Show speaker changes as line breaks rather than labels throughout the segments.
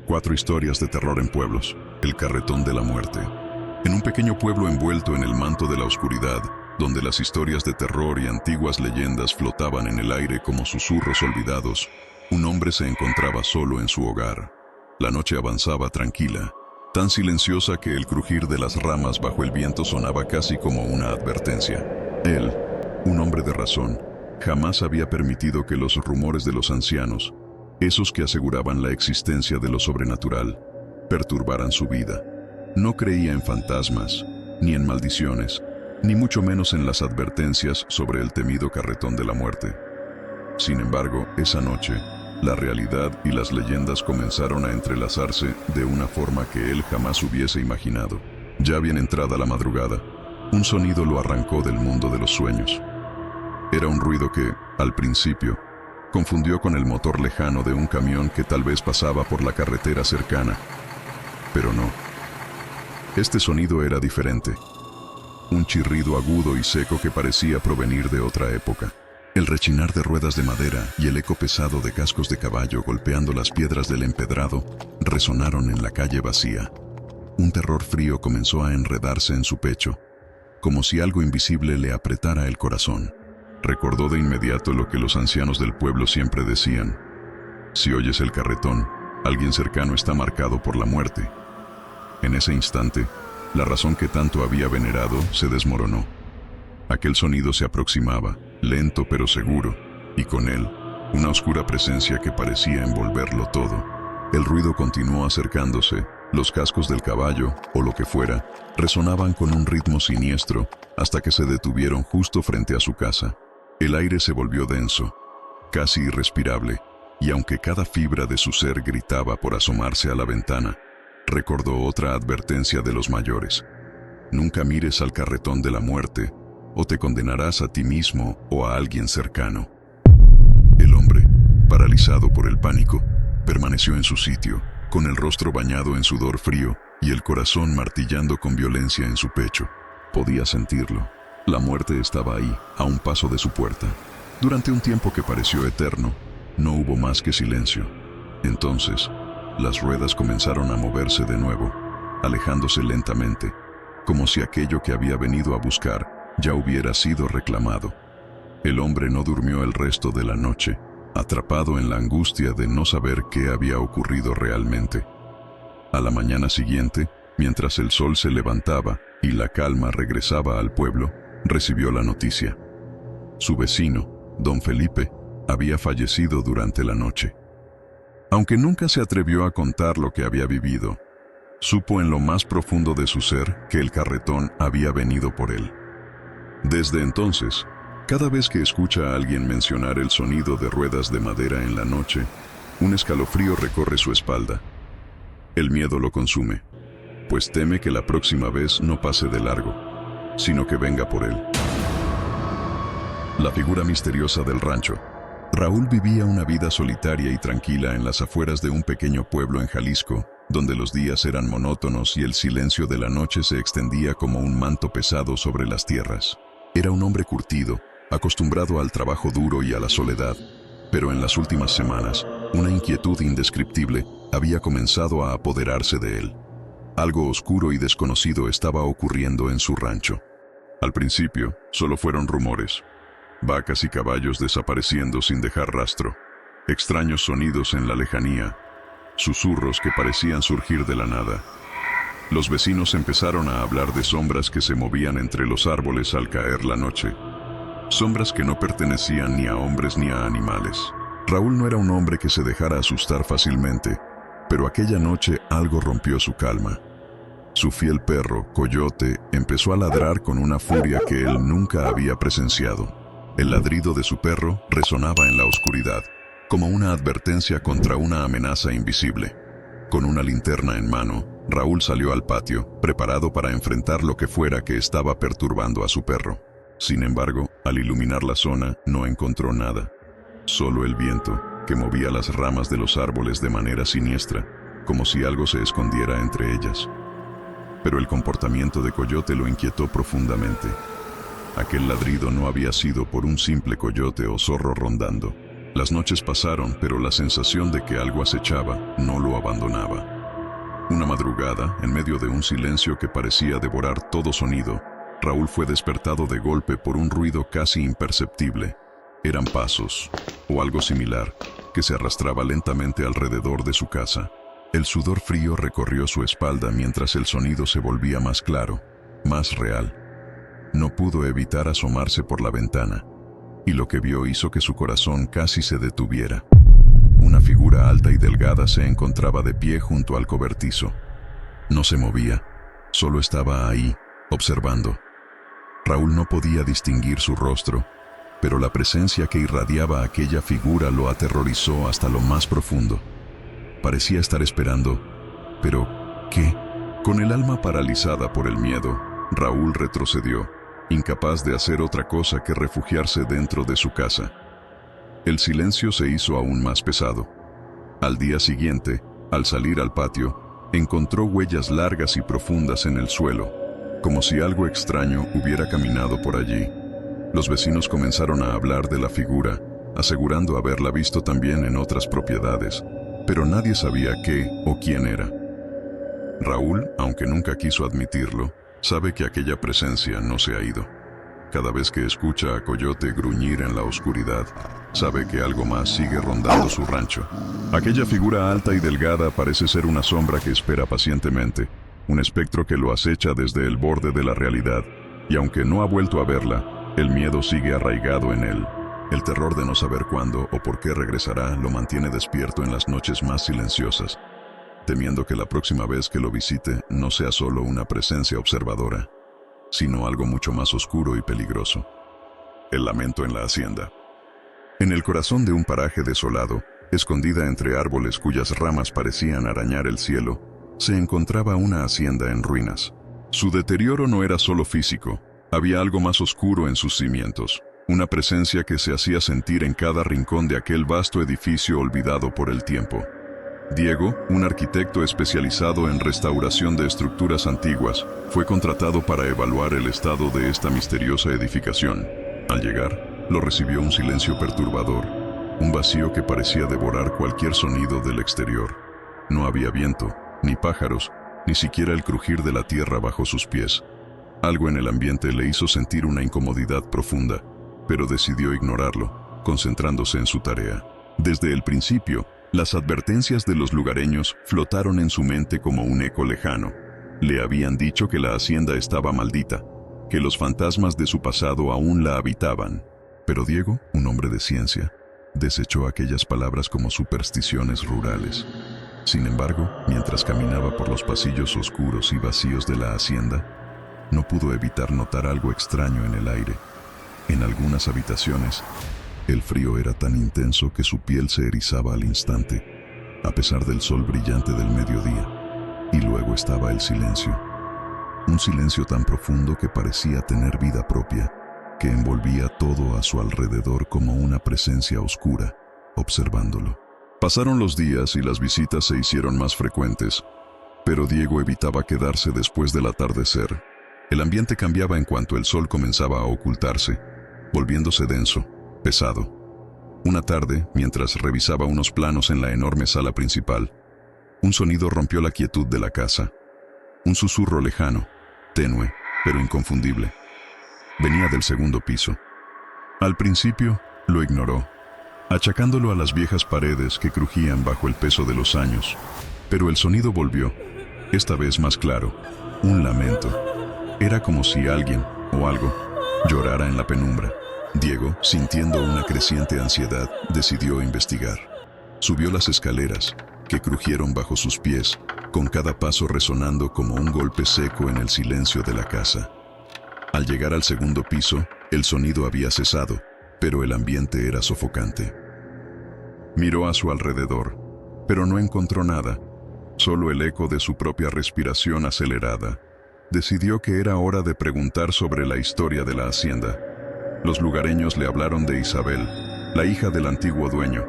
4 historias de terror en pueblos. El carretón de la muerte. En un pequeño pueblo envuelto en el manto de la oscuridad, donde las historias de terror y antiguas leyendas flotaban en el aire como susurros olvidados, un hombre se encontraba solo en su hogar. La noche avanzaba tranquila, tan silenciosa que el crujir de las ramas bajo el viento sonaba casi como una advertencia. Él, un hombre de razón, jamás había permitido que los rumores de los ancianos, esos que aseguraban la existencia de lo sobrenatural, perturbaran su vida. No creía en fantasmas, ni en maldiciones, ni mucho menos en las advertencias sobre el temido carretón de la muerte. Sin embargo, esa noche, la realidad y las leyendas comenzaron a entrelazarse de una forma que él jamás hubiese imaginado. Ya bien entrada la madrugada, un sonido lo arrancó del mundo de los sueños. Era un ruido que, al principio, confundió con el motor lejano de un camión que tal vez pasaba por la carretera cercana. Pero no. Este sonido era diferente. Un chirrido agudo y seco que parecía provenir de otra época. El rechinar de ruedas de madera y el eco pesado de cascos de caballo golpeando las piedras del empedrado resonaron en la calle vacía. Un terror frío comenzó a enredarse en su pecho, como si algo invisible le apretara el corazón. Recordó de inmediato lo que los ancianos del pueblo siempre decían: si oyes el carretón, alguien cercano está marcado por la muerte. En ese instante, la razón que tanto había venerado se desmoronó. Aquel sonido se aproximaba, lento pero seguro, y con él, una oscura presencia que parecía envolverlo todo. El ruido continuó acercándose, los cascos del caballo, o lo que fuera, resonaban con un ritmo siniestro, hasta que se detuvieron justo frente a su casa. El aire se volvió denso, casi irrespirable, y aunque cada fibra de su ser gritaba por asomarse a la ventana, recordó otra advertencia de los mayores: nunca mires al carretón de la muerte, o te condenarás a ti mismo o a alguien cercano. El hombre, paralizado por el pánico, permaneció en su sitio, con el rostro bañado en sudor frío y el corazón martillando con violencia en su pecho. Podía sentirlo. La muerte estaba ahí, a un paso de su puerta. Durante un tiempo que pareció eterno, no hubo más que silencio. Entonces, las ruedas comenzaron a moverse de nuevo, alejándose lentamente, como si aquello que había venido a buscar ya hubiera sido reclamado. El hombre no durmió el resto de la noche, atrapado en la angustia de no saber qué había ocurrido realmente. A la mañana siguiente, mientras el sol se levantaba y la calma regresaba al pueblo, recibió la noticia. Su vecino, don Felipe, había fallecido durante la noche. Aunque nunca se atrevió a contar lo que había vivido, supo en lo más profundo de su ser que el carretón había venido por él. Desde entonces, cada vez que escucha a alguien mencionar el sonido de ruedas de madera en la noche, un escalofrío recorre su espalda. El miedo lo consume, pues teme que la próxima vez no pase de largo, sino que venga por él. La figura misteriosa del rancho. Raúl vivía una vida solitaria y tranquila en las afueras de un pequeño pueblo en Jalisco, donde los días eran monótonos y el silencio de la noche se extendía como un manto pesado sobre las tierras. Era un hombre curtido, acostumbrado al trabajo duro y a la soledad, pero en las últimas semanas, una inquietud indescriptible había comenzado a apoderarse de él. Algo oscuro y desconocido estaba ocurriendo en su rancho. Al principio, solo fueron rumores. Vacas y caballos desapareciendo sin dejar rastro, extraños sonidos en la lejanía, susurros que parecían surgir de la nada. Los vecinos empezaron a hablar de sombras que se movían entre los árboles al caer la noche. Sombras que no pertenecían ni a hombres ni a animales. Raúl no era un hombre que se dejara asustar fácilmente, pero aquella noche algo rompió su calma. Su fiel perro, Coyote, empezó a ladrar con una furia que él nunca había presenciado. El ladrido de su perro resonaba en la oscuridad, como una advertencia contra una amenaza invisible. Con una linterna en mano, Raúl salió al patio, preparado para enfrentar lo que fuera que estaba perturbando a su perro. Sin embargo, al iluminar la zona, no encontró nada. Solo el viento, que movía las ramas de los árboles de manera siniestra, como si algo se escondiera entre ellas. Pero el comportamiento de Coyote lo inquietó profundamente. Aquel ladrido no había sido por un simple coyote o zorro rondando. Las noches pasaron, pero la sensación de que algo acechaba no lo abandonaba. Una madrugada, en medio de un silencio que parecía devorar todo sonido, Raúl fue despertado de golpe por un ruido casi imperceptible. Eran pasos, o algo similar, que se arrastraba lentamente alrededor de su casa. El sudor frío recorrió su espalda mientras el sonido se volvía más claro, más real. No pudo evitar asomarse por la ventana, y lo que vio hizo que su corazón casi se detuviera. Una figura alta y delgada se encontraba de pie junto al cobertizo. No se movía, solo estaba ahí, observando. Raúl no podía distinguir su rostro, pero la presencia que irradiaba aquella figura lo aterrorizó hasta lo más profundo. Parecía estar esperando, pero ¿qué? Con el alma paralizada por el miedo, Raúl retrocedió, incapaz de hacer otra cosa que refugiarse dentro de su casa. El silencio se hizo aún más pesado. Al día siguiente, al salir al patio, encontró huellas largas y profundas en el suelo, como si algo extraño hubiera caminado por allí. Los vecinos comenzaron a hablar de la figura, asegurando haberla visto también en otras propiedades, pero nadie sabía qué o quién era. Raúl, aunque nunca quiso admitirlo, sabe que aquella presencia no se ha ido. Cada vez que escucha a Coyote gruñir en la oscuridad, sabe que algo más sigue rondando su rancho. Aquella figura alta y delgada parece ser una sombra que espera pacientemente, un espectro que lo acecha desde el borde de la realidad, y aunque no ha vuelto a verla, el miedo sigue arraigado en él. El terror de no saber cuándo o por qué regresará lo mantiene despierto en las noches más silenciosas, temiendo que la próxima vez que lo visite no sea solo una presencia observadora, sino algo mucho más oscuro y peligroso. El lamento en la hacienda. En el corazón de un paraje desolado, escondida entre árboles cuyas ramas parecían arañar el cielo, se encontraba una hacienda en ruinas. Su deterioro no era solo físico, había algo más oscuro en sus cimientos, una presencia que se hacía sentir en cada rincón de aquel vasto edificio olvidado por el tiempo. Diego, un arquitecto especializado en restauración de estructuras antiguas, fue contratado para evaluar el estado de esta misteriosa edificación. Al llegar, lo recibió un silencio perturbador, un vacío que parecía devorar cualquier sonido del exterior. No había viento, ni pájaros, ni siquiera el crujir de la tierra bajo sus pies. Algo en el ambiente le hizo sentir una incomodidad profunda, pero decidió ignorarlo, concentrándose en su tarea. Desde el principio, las advertencias de los lugareños flotaron en su mente como un eco lejano. Le habían dicho que la hacienda estaba maldita, que los fantasmas de su pasado aún la habitaban. Pero Diego, un hombre de ciencia, desechó aquellas palabras como supersticiones rurales. Sin embargo, mientras caminaba por los pasillos oscuros y vacíos de la hacienda, no pudo evitar notar algo extraño en el aire. En algunas habitaciones, el frío era tan intenso que su piel se erizaba al instante, a pesar del sol brillante del mediodía. Y luego estaba el silencio. Un silencio tan profundo que parecía tener vida propia, que envolvía todo a su alrededor como una presencia oscura, observándolo. Pasaron los días y las visitas se hicieron más frecuentes, pero Diego evitaba quedarse después del atardecer. El ambiente cambiaba en cuanto el sol comenzaba a ocultarse, volviéndose denso, pesado. Una tarde, mientras revisaba unos planos en la enorme sala principal, un sonido rompió la quietud de la casa. Un susurro lejano, tenue, pero inconfundible. Venía del segundo piso. Al principio, lo ignoró, achacándolo a las viejas paredes que crujían bajo el peso de los años. Pero el sonido volvió, esta vez más claro, un lamento. Era como si alguien, o algo, llorara en la penumbra. Diego, sintiendo una creciente ansiedad, decidió investigar. Subió las escaleras, que crujieron bajo sus pies, con cada paso resonando como un golpe seco en el silencio de la casa. Al llegar al segundo piso, el sonido había cesado, pero el ambiente era sofocante. Miró a su alrededor, pero no encontró nada, solo el eco de su propia respiración acelerada. Decidió que era hora de preguntar sobre la historia de la hacienda. Los lugareños le hablaron de Isabel, la hija del antiguo dueño,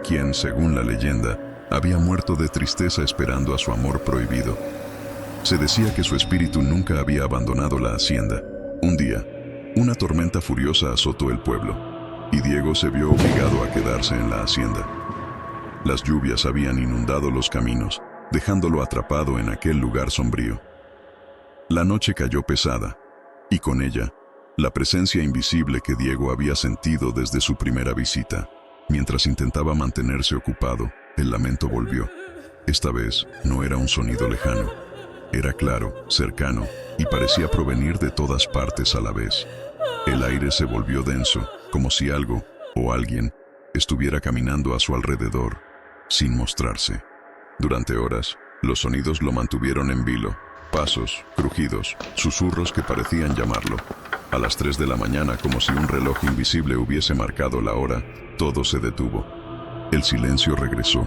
quien, según la leyenda, había muerto de tristeza esperando a su amor prohibido. Se decía que su espíritu nunca había abandonado la hacienda. Un día, una tormenta furiosa azotó el pueblo. y Diego se vio obligado a quedarse en la hacienda. Las lluvias habían inundado los caminos, dejándolo atrapado en aquel lugar sombrío. La noche cayó pesada, y con ella, la presencia invisible que Diego había sentido desde su primera visita. Mientras intentaba mantenerse ocupado, el lamento volvió. Esta vez no era un sonido lejano. Era claro, cercano, y parecía provenir de todas partes a la vez. El aire se volvió denso, como si algo, o alguien, estuviera caminando a su alrededor, sin mostrarse. Durante horas, los sonidos lo mantuvieron en vilo. Pasos, crujidos, susurros que parecían llamarlo. A las 3 de la mañana, como si un reloj invisible hubiese marcado la hora, todo se detuvo. El silencio regresó,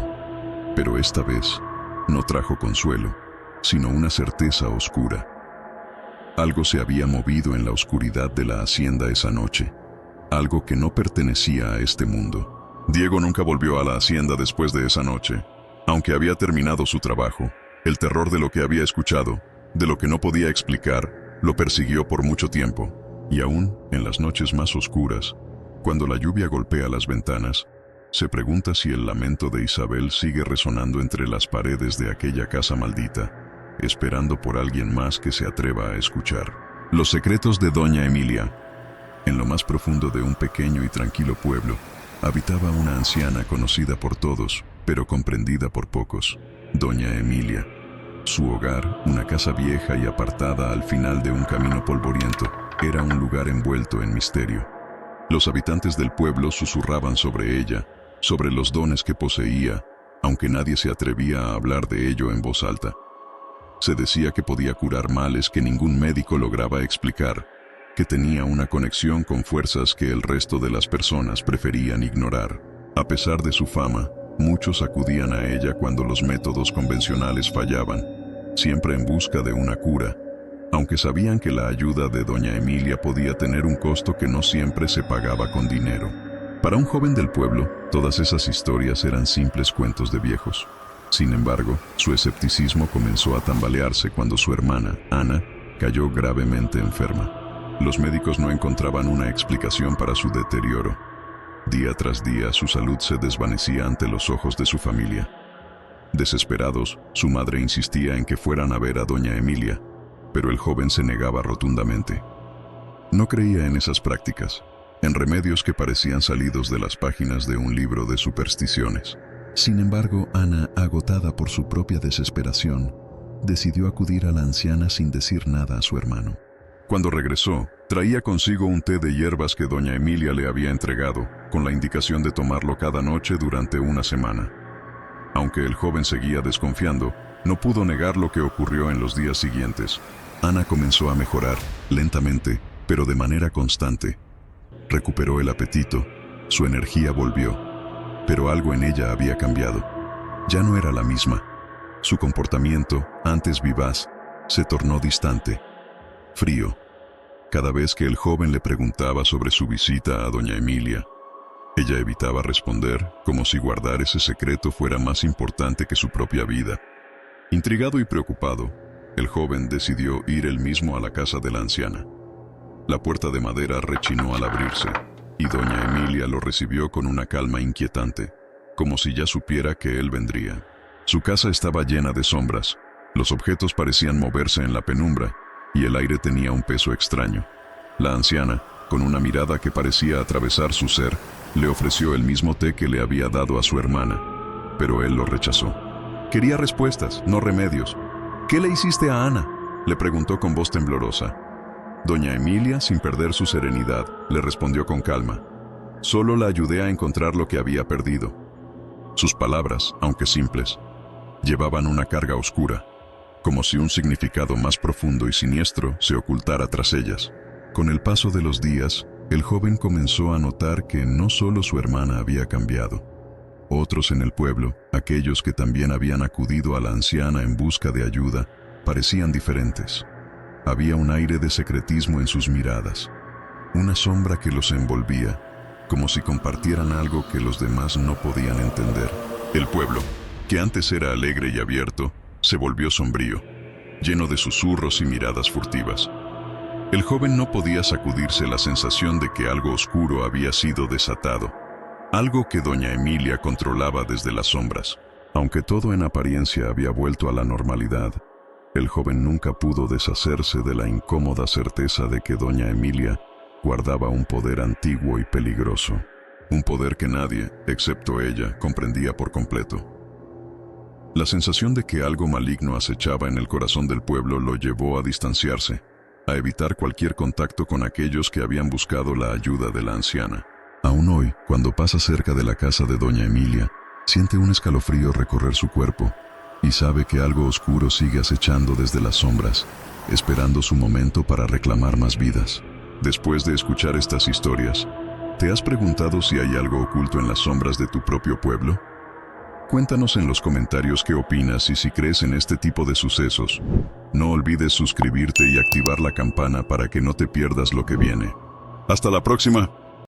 pero esta vez no trajo consuelo, sino una certeza oscura. Algo se había movido en la oscuridad de la hacienda esa noche, algo que no pertenecía a este mundo. Diego nunca volvió a la hacienda después de esa noche. Aunque había terminado su trabajo, el terror de lo que había escuchado, de lo que no podía explicar, lo persiguió por mucho tiempo. Y aún en las noches más oscuras, cuando la lluvia golpea las ventanas, se pregunta si el lamento de Isabel sigue resonando entre las paredes de aquella casa maldita, esperando por alguien más que se atreva a escuchar. Los secretos de Doña Emilia. En lo más profundo de un pequeño y tranquilo pueblo, habitaba una anciana conocida por todos, pero comprendida por pocos. Doña Emilia. Su hogar, una casa vieja y apartada al final de un camino polvoriento, era un lugar envuelto en misterio. Los habitantes del pueblo susurraban sobre ella, sobre los dones que poseía, aunque nadie se atrevía a hablar de ello en voz alta. Se decía que podía curar males que ningún médico lograba explicar, que tenía una conexión con fuerzas que el resto de las personas preferían ignorar. A pesar de su fama, muchos acudían a ella cuando los métodos convencionales fallaban, siempre en busca de una cura, aunque sabían que la ayuda de Doña Emilia podía tener un costo que no siempre se pagaba con dinero. Para un joven del pueblo, todas esas historias eran simples cuentos de viejos. Sin embargo, su escepticismo comenzó a tambalearse cuando su hermana, Ana, cayó gravemente enferma. Los médicos no encontraban una explicación para su deterioro. Día tras día, su salud se desvanecía ante los ojos de su familia. Desesperados, su madre insistía en que fueran a ver a Doña Emilia, pero el joven se negaba rotundamente. No creía en esas prácticas, en remedios que parecían salidos de las páginas de un libro de supersticiones. Sin embargo, Ana, agotada por su propia desesperación, decidió acudir a la anciana sin decir nada a su hermano. Cuando regresó, traía consigo un té de hierbas que Doña Emilia le había entregado, con la indicación de tomarlo cada noche durante una semana. Aunque el joven seguía desconfiando, no pudo negar lo que ocurrió en los días siguientes. Ana comenzó a mejorar, lentamente, pero de manera constante. Recuperó el apetito, su energía volvió, pero algo en ella había cambiado. Ya no era la misma. Su comportamiento, antes vivaz, se tornó distante, frío. Cada vez que el joven le preguntaba sobre su visita a Doña Emilia, ella evitaba responder, como si guardar ese secreto fuera más importante que su propia vida. Intrigado y preocupado, el joven decidió ir él mismo a la casa de la anciana. La puerta de madera rechinó al abrirse, y Doña Emilia lo recibió con una calma inquietante, como si ya supiera que él vendría. Su casa estaba llena de sombras, los objetos parecían moverse en la penumbra, y el aire tenía un peso extraño. La anciana, con una mirada que parecía atravesar su ser, le ofreció el mismo té que le había dado a su hermana, pero él lo rechazó. Quería respuestas, no remedios. ¿Qué le hiciste a Ana?, le preguntó con voz temblorosa. Doña Emilia, sin perder su serenidad, le respondió con calma. Solo la ayudé a encontrar lo que había perdido. Sus palabras, aunque simples, llevaban una carga oscura, como si un significado más profundo y siniestro se ocultara tras ellas. Con el paso de los días, el joven comenzó a notar que no solo su hermana había cambiado. Otros en el pueblo, aquellos que también habían acudido a la anciana en busca de ayuda, parecían diferentes. Había un aire de secretismo en sus miradas, una sombra que los envolvía, como si compartieran algo que los demás no podían entender. El pueblo, que antes era alegre y abierto, se volvió sombrío, lleno de susurros y miradas furtivas. El joven no podía sacudirse la sensación de que algo oscuro había sido desatado, algo que doña Emilia controlaba desde las sombras. Aunque todo en apariencia había vuelto a la normalidad, el joven nunca pudo deshacerse de la incómoda certeza de que doña Emilia guardaba un poder antiguo y peligroso, un poder que nadie, excepto ella, comprendía por completo. La sensación de que algo maligno acechaba en el corazón del pueblo lo llevó a distanciarse, a evitar cualquier contacto con aquellos que habían buscado la ayuda de la anciana. Aún hoy, cuando pasa cerca de la casa de doña Emilia, siente un escalofrío recorrer su cuerpo y sabe que algo oscuro sigue acechando desde las sombras, esperando su momento para reclamar más vidas. Después de escuchar estas historias, ¿te has preguntado si hay algo oculto en las sombras de tu propio pueblo? Cuéntanos en los comentarios qué opinas y si crees en este tipo de sucesos. No olvides suscribirte y activar la campana para que no te pierdas lo que viene. ¡Hasta la próxima!